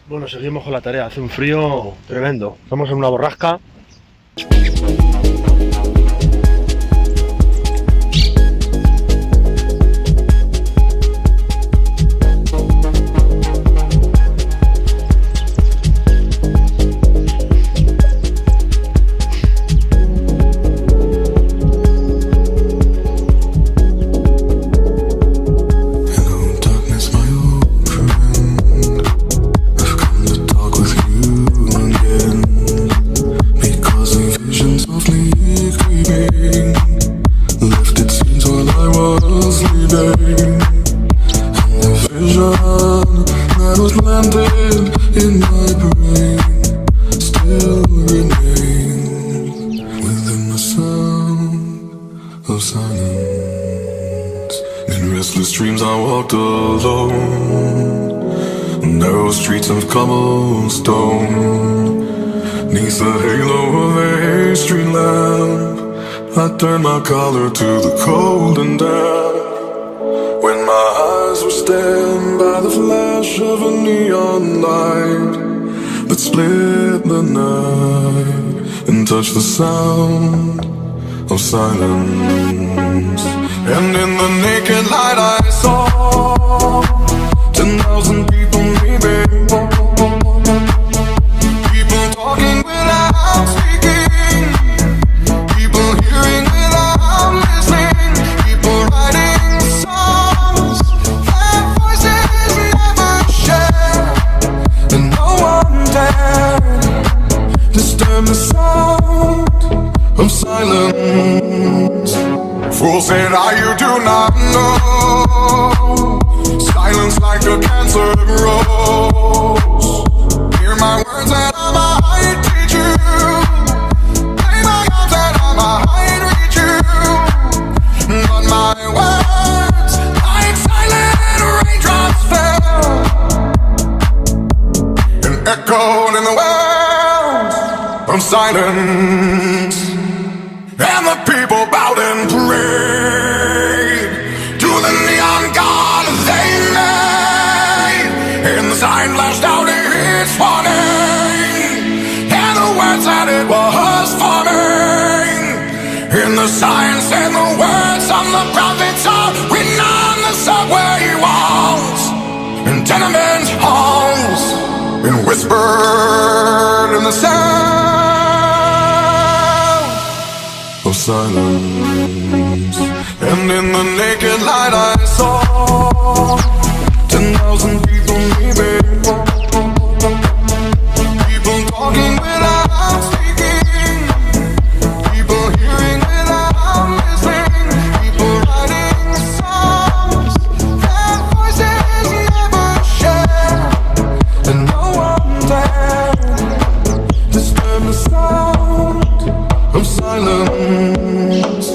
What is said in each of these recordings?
Bueno, seguimos con la tarea, hace un frío tremendo. Estamos en una borrasca. Turn my collar to the cold and damp. When my eyes were stabbed by the flash of a neon light that split the night and touched the sound of silence. And in the naked light I saw 10,000 people maybe, people talking without speaking, people hearing without listening, people writing songs that voices never share, and no one dared disturb the sound of silence. Fool said you do not know, silence like a cancer grows. Hear my words and I might teach you, play my arms and I might reach you, but my words like silent raindrops fell and echoed in the wells of silence. And the people bowed and prayed to the neon god they made, and the sign flashed out its warning, and the words that it was forming, and the sign said the words of the prophets are written on the subway walls and tenement halls, and whispered in the sound of silence. And in the naked light I saw 10,000 people maybe, people talking without speaking, people hearing without listening, people writing songs that voices never share, and no one dared disturb the sound of silence.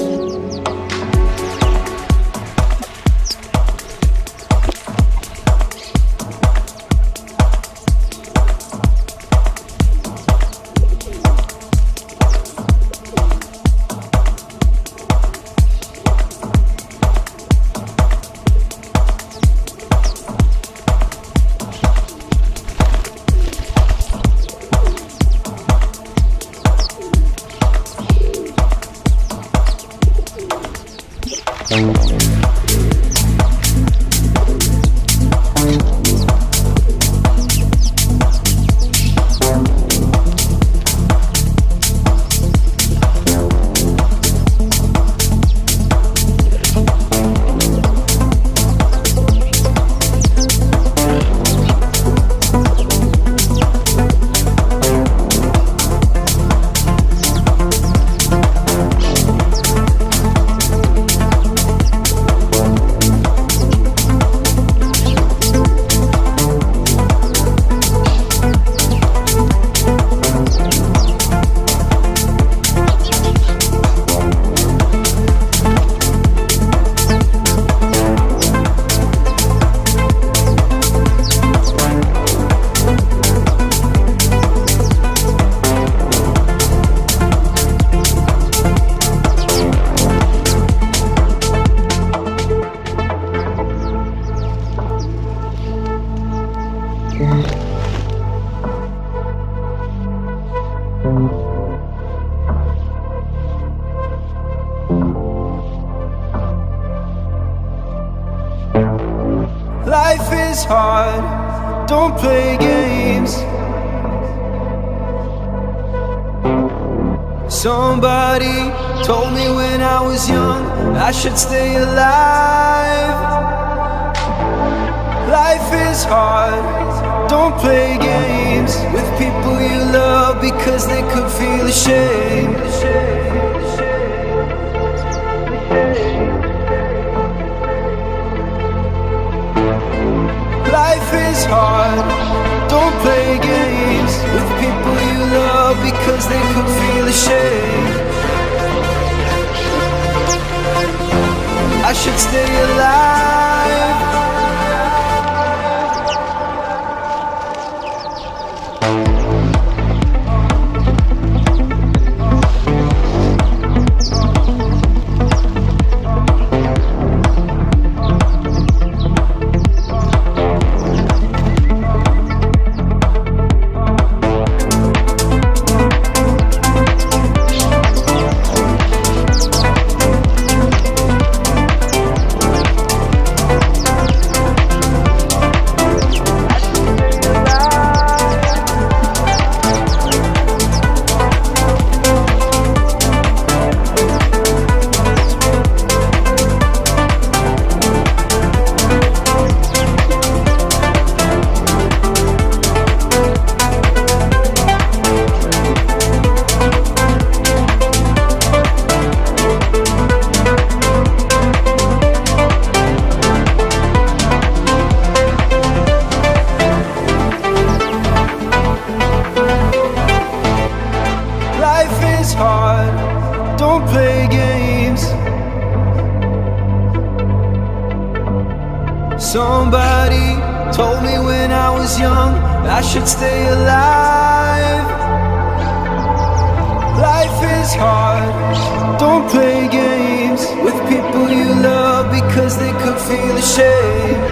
is hard, don't play games. Somebody told me when I was young I should stay alive. Life is hard, don't play games with people you love because they could feel ashamed. Life is hard, don't play games with people you love because they could feel ashamed. I should stay alive. Somebody told me when I was young I should stay alive. Life is hard, don't play games with people you love because they could feel ashamed.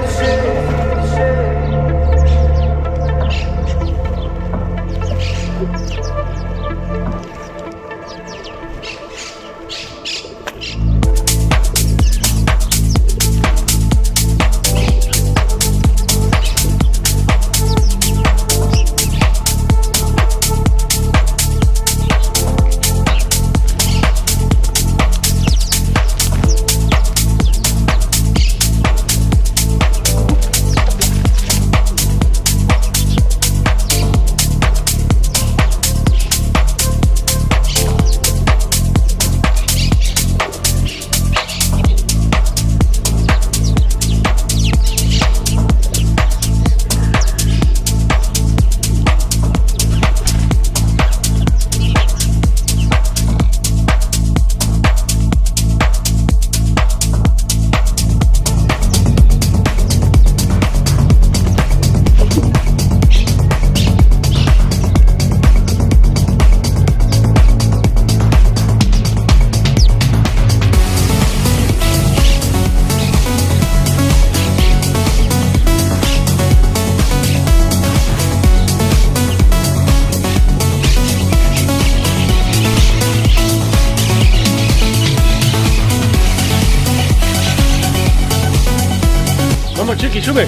Vamos, Chiqui, sube.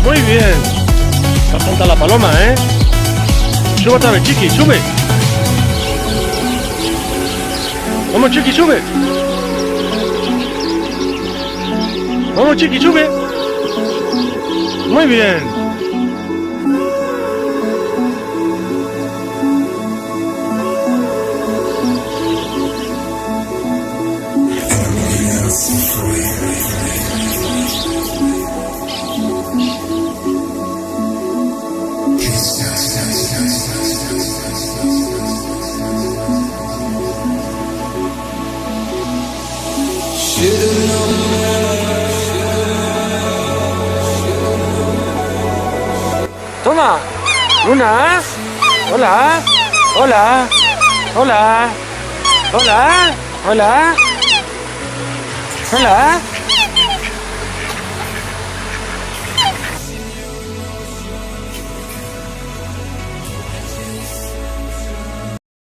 Muy bien. Va a saltar la paloma, ¿eh? Sube otra vez, Chiqui, sube. Vamos, Chiqui, sube. Vamos, Chiqui, sube. Muy bien. Toma, Luna. Hola, hola, hola, hola, hola, hola.